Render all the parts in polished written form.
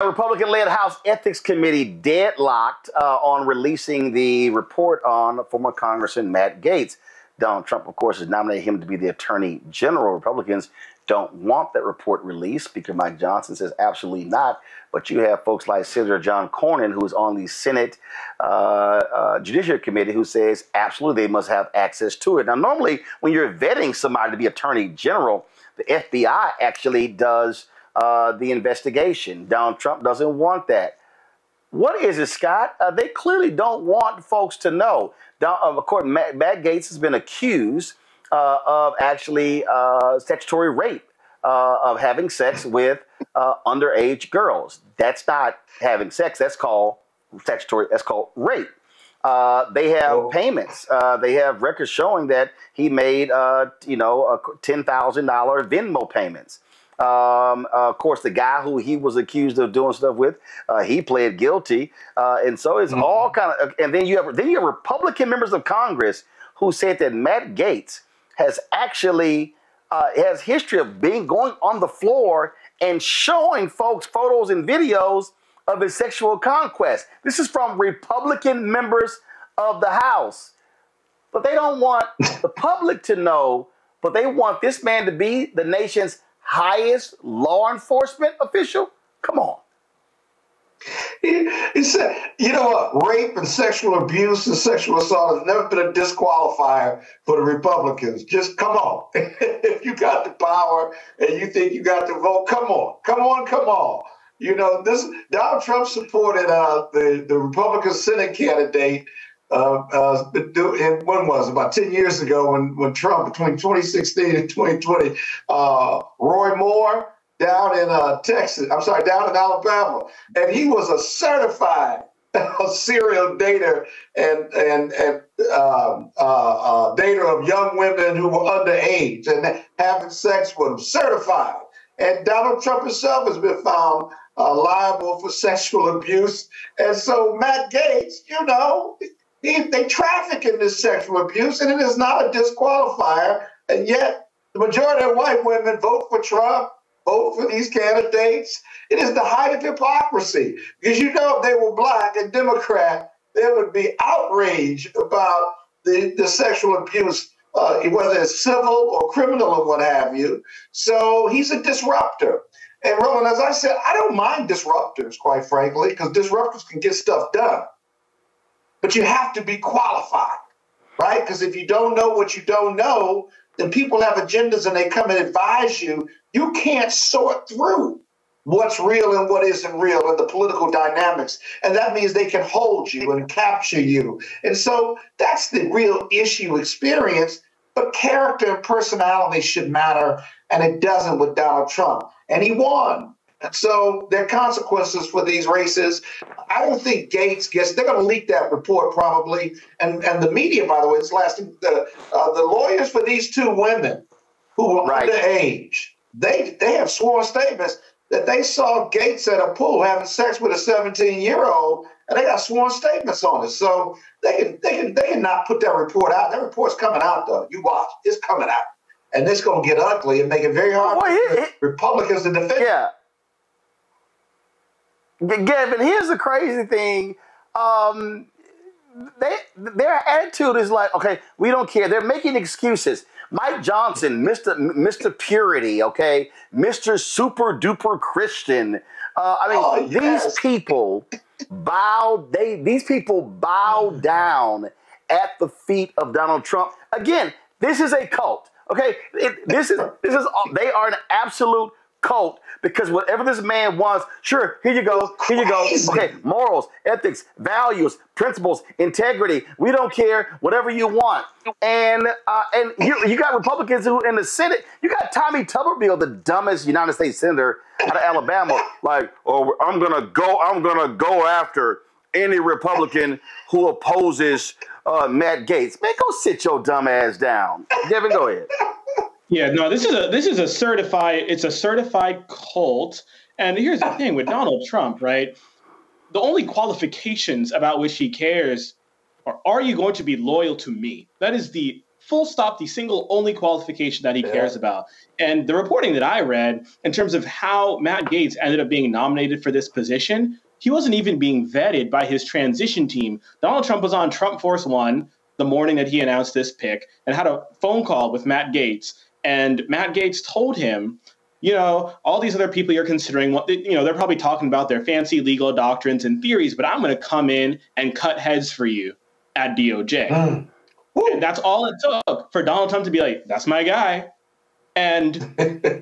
Republican-led House Ethics Committee deadlocked on releasing the report on former Congressman Matt Gaetz. Donald Trump, of course, has nominated him to be the Attorney General. Republicans don't want that report released. Speaker Mike Johnson says absolutely not. But you have folks like Senator John Cornyn, who is on the Senate Judiciary Committee, who says absolutely they must have access to it. Now, normally when you're vetting somebody to be Attorney General, the FBI actually does the investigation. Donald Trump doesn't want that. What is it, Scott? They clearly don't want folks to know. Of course, Matt Gaetz has been accused of actually statutory rape, of having sex with underage girls. That's not having sex. That's called statutory. That's called rape. They have payments. They have records showing that he made, $10,000 Venmo payments. Of course, the guy who he was accused of doing stuff with, he pled guilty, and so it's all kind of. And then you have Republican members of Congress who said that Matt Gaetz has actually has history of going on the floor and showing folks photos and videos of his sexual conquest. This is from Republican members of the House, but they don't want the public to know. But they want this man to be the nation's highest law enforcement official? Come on. He said, you know what? Rape and sexual abuse and sexual assault has never been a disqualifier for the Republicans. Just come on. If you got the power and you think you got the vote, come on. Come on, come on. You know, Donald Trump supported the Republican Senate candidate when was it? About 10 years ago when Trump, between 2016 and 2020, Roy Moore down in down in Alabama, and he was a certified serial dater and dater of young women who were underage and having sex with them, certified. And Donald Trump himself has been found liable for sexual abuse. And so Matt Gaetz, you know, they traffic in this sexual abuse, and it is not a disqualifier. And yet the majority of white women vote for Trump, vote for these candidates. It is the height of hypocrisy, because you know if they were black and Democrat, there would be outrage about the sexual abuse, whether it's civil or criminal or what have you. So he's a disruptor. And Roland, as I said, I don't mind disruptors, quite frankly, because disruptors can get stuff done. But you have to be qualified, right? Because if you don't know what you don't know, then people have agendas and they come and advise you. You can't sort through what's real and what isn't real in the political dynamics. And that means they can hold you and capture you. And so that's the real issue experience. But character and personality should matter. And it doesn't with Donald Trump. And he won. And so there are consequences for these races. I don't think Gaetz they're going to leak that report probably. And the media, by the way, it's lasting. The lawyers for these two women who were underage, they have sworn statements that they saw Gaetz at a pool having sex with a 17-year-old, and they got sworn statements on it. So they can not put that report out. That report's coming out, though. You watch. It's coming out. And it's going to get ugly and make it very hard for Republicans to defend. Yeah. Gavin, here's the crazy thing. Their attitude is like, okay, we don't care. They're making excuses. Mike Johnson, Mr. Purity, okay, Mr. Super Duper Christian. These people bow down at the feet of Donald Trump. Again, this is a cult. Okay, they are an absolute cult, because whatever this man wants, sure, here you go. Okay, morals, ethics, values, principles, integrity. We don't care, whatever you want. And you got Republicans who in the Senate, you got Tommy Tuberville, the dumbest United States senator out of Alabama, like, oh, I'm gonna go after any Republican who opposes Matt Gaetz. Man, go sit your dumb ass down. Devin, go ahead. Yeah, no, this is a certified cult. And here's the thing with Donald Trump, right? The only qualifications about which he cares are you going to be loyal to me? That is the full stop, the single only qualification that he cares about. And the reporting that I read in terms of how Matt Gaetz ended up being nominated for this position, he wasn't even being vetted by his transition team. Donald Trump was on Trump Force One the morning that he announced this pick and had a phone call with Matt Gaetz. And Matt Gaetz told him, you know, all these other people you're considering, you know, they're probably talking about their fancy legal doctrines and theories, but I'm going to come in and cut heads for you at DOJ. And that's all it took for Donald Trump to be like, that's my guy. And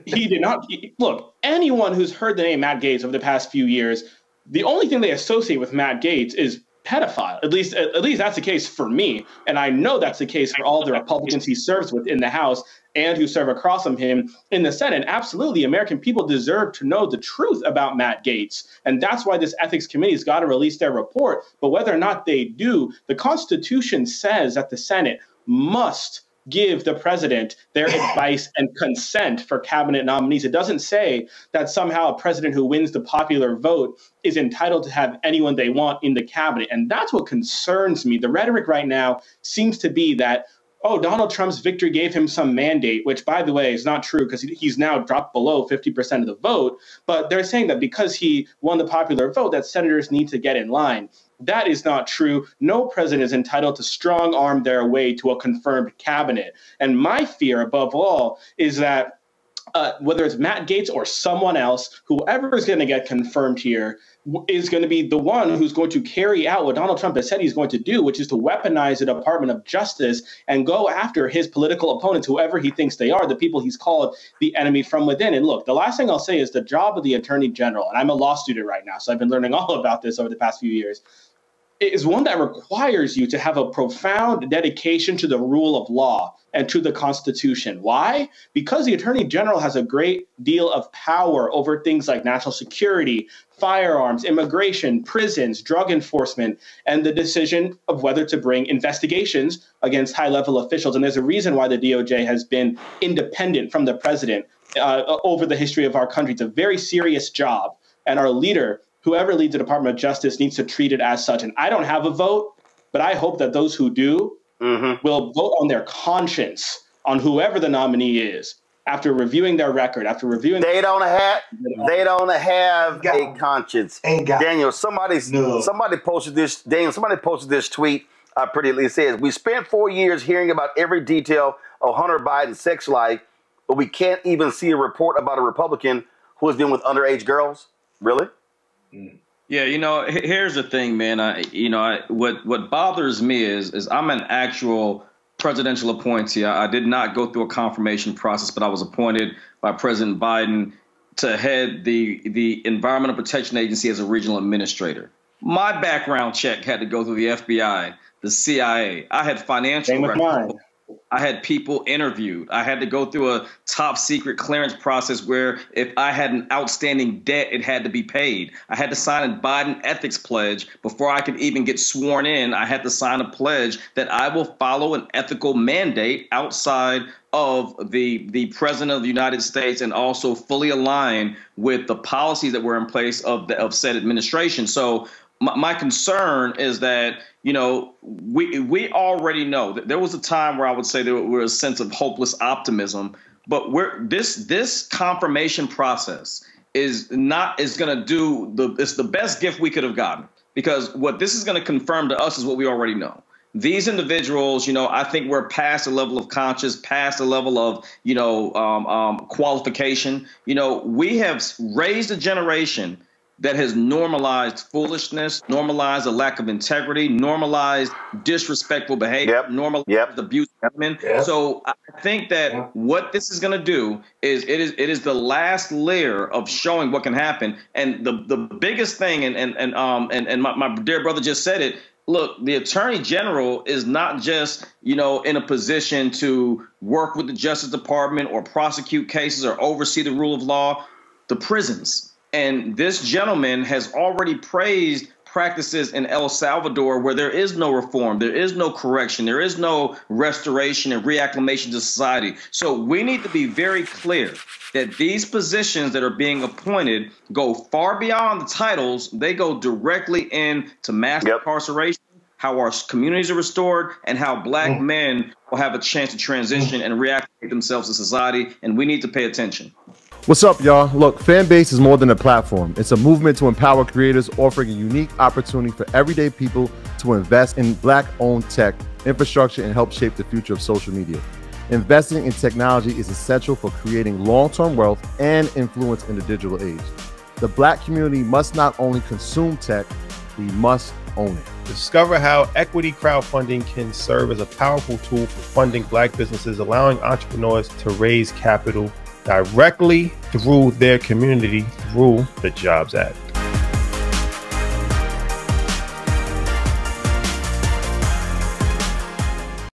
he did not. Look, anyone who's heard the name Matt Gaetz over the past few years, the only thing they associate with Matt Gaetz is pedophile. At least that's the case for me. And I know that's the case for all the Republicans he serves with in the House and who serve across from him in the Senate. Absolutely, American people deserve to know the truth about Matt Gaetz. And that's why this ethics committee has got to release their report. But whether or not they do, the Constitution says that the Senate must give the president their advice and consent for cabinet nominees. It doesn't say that somehow a president who wins the popular vote is entitled to have anyone they want in the cabinet. And that's what concerns me. The rhetoric right now seems to be that, oh, Donald Trump's victory gave him some mandate, which, by the way, is not true because he's now dropped below 50% of the vote. But they're saying that because he won the popular vote, that senators need to get in line. That is not true. No president is entitled to strong arm their way to a confirmed cabinet. And my fear, above all, is that whether it's Matt Gaetz or someone else, whoever is going to get confirmed here is going to be the one who's going to carry out what Donald Trump has said he's going to do, which is to weaponize the Department of Justice and go after his political opponents, whoever he thinks they are, the people he's called the enemy from within. And look, the last thing I'll say is the job of the Attorney General, and I'm a law student right now, so I've been learning all about this over the past few years, is one that requires you to have a profound dedication to the rule of law and to the Constitution. Why? Because the Attorney General has a great deal of power over things like national security, firearms, immigration, prisons, drug enforcement, and the decision of whether to bring investigations against high-level officials. And there's a reason why the DOJ has been independent from the president over the history of our country. It's a very serious job, and our leader, whoever leads the Department of Justice, needs to treat it as such. And I don't have a vote, but I hope that those who do will vote on their conscience on whoever the nominee is after reviewing their record, after reviewing. They don't have a conscience. Daniel, somebody posted this. Daniel, somebody posted this tweet. Pretty at least says, we spent 4 years hearing about every detail of Hunter Biden's sex life, but we can't even see a report about a Republican who has been with underage girls. Really? Yeah, you know, here's the thing, man. What bothers me is I'm an actual presidential appointee. I did not go through a confirmation process, but I was appointed by President Biden to head the Environmental Protection Agency as a regional administrator. My background check had to go through the FBI, the CIA. I had financial records. I had people interviewed. I had to go through a top secret clearance process where if I had an outstanding debt, it had to be paid. I had to sign a Biden ethics pledge before I could even get sworn in. I had to sign a pledge that I will follow an ethical mandate outside of the president of the United States and also fully align with the policies that were in place of said administration. So my concern is that, you know, we already know that there was a time where I would say there was a sense of hopeless optimism, but this confirmation process is going to do it's the best gift we could have gotten, because what this is going to confirm to us is what we already know. These individuals, you know, I think we're past a level of conscience, past a level of, you know, qualification. You know, we have raised a generation that has normalized foolishness, normalized a lack of integrity, normalized disrespectful behavior, normalized abuse of women. So I think that what this is going to do is it is the last layer of showing what can happen. And the biggest thing, and my dear brother just said it. Look, the Attorney General is not just, you know, in a position to work with the Justice Department or prosecute cases or oversee the rule of law. The prisons. And this gentleman has already praised practices in El Salvador where there is no reform, there is no correction, there is no restoration and reacclimation to society. So we need to be very clear that these positions that are being appointed go far beyond the titles. They go directly into mass incarceration, how our communities are restored, and how Black men will have a chance to transition and reactivate themselves to society. And we need to pay attention. What's up, y'all? Look, Fanbase is more than a platform. It's a movement to empower creators, offering a unique opportunity for everyday people to invest in Black-owned tech, infrastructure, and help shape the future of social media. Investing in technology is essential for creating long-term wealth and influence in the digital age. The Black community must not only consume tech, we must own it. Discover how equity crowdfunding can serve as a powerful tool for funding Black businesses, allowing entrepreneurs to raise capital directly through their community through the Jobs Act.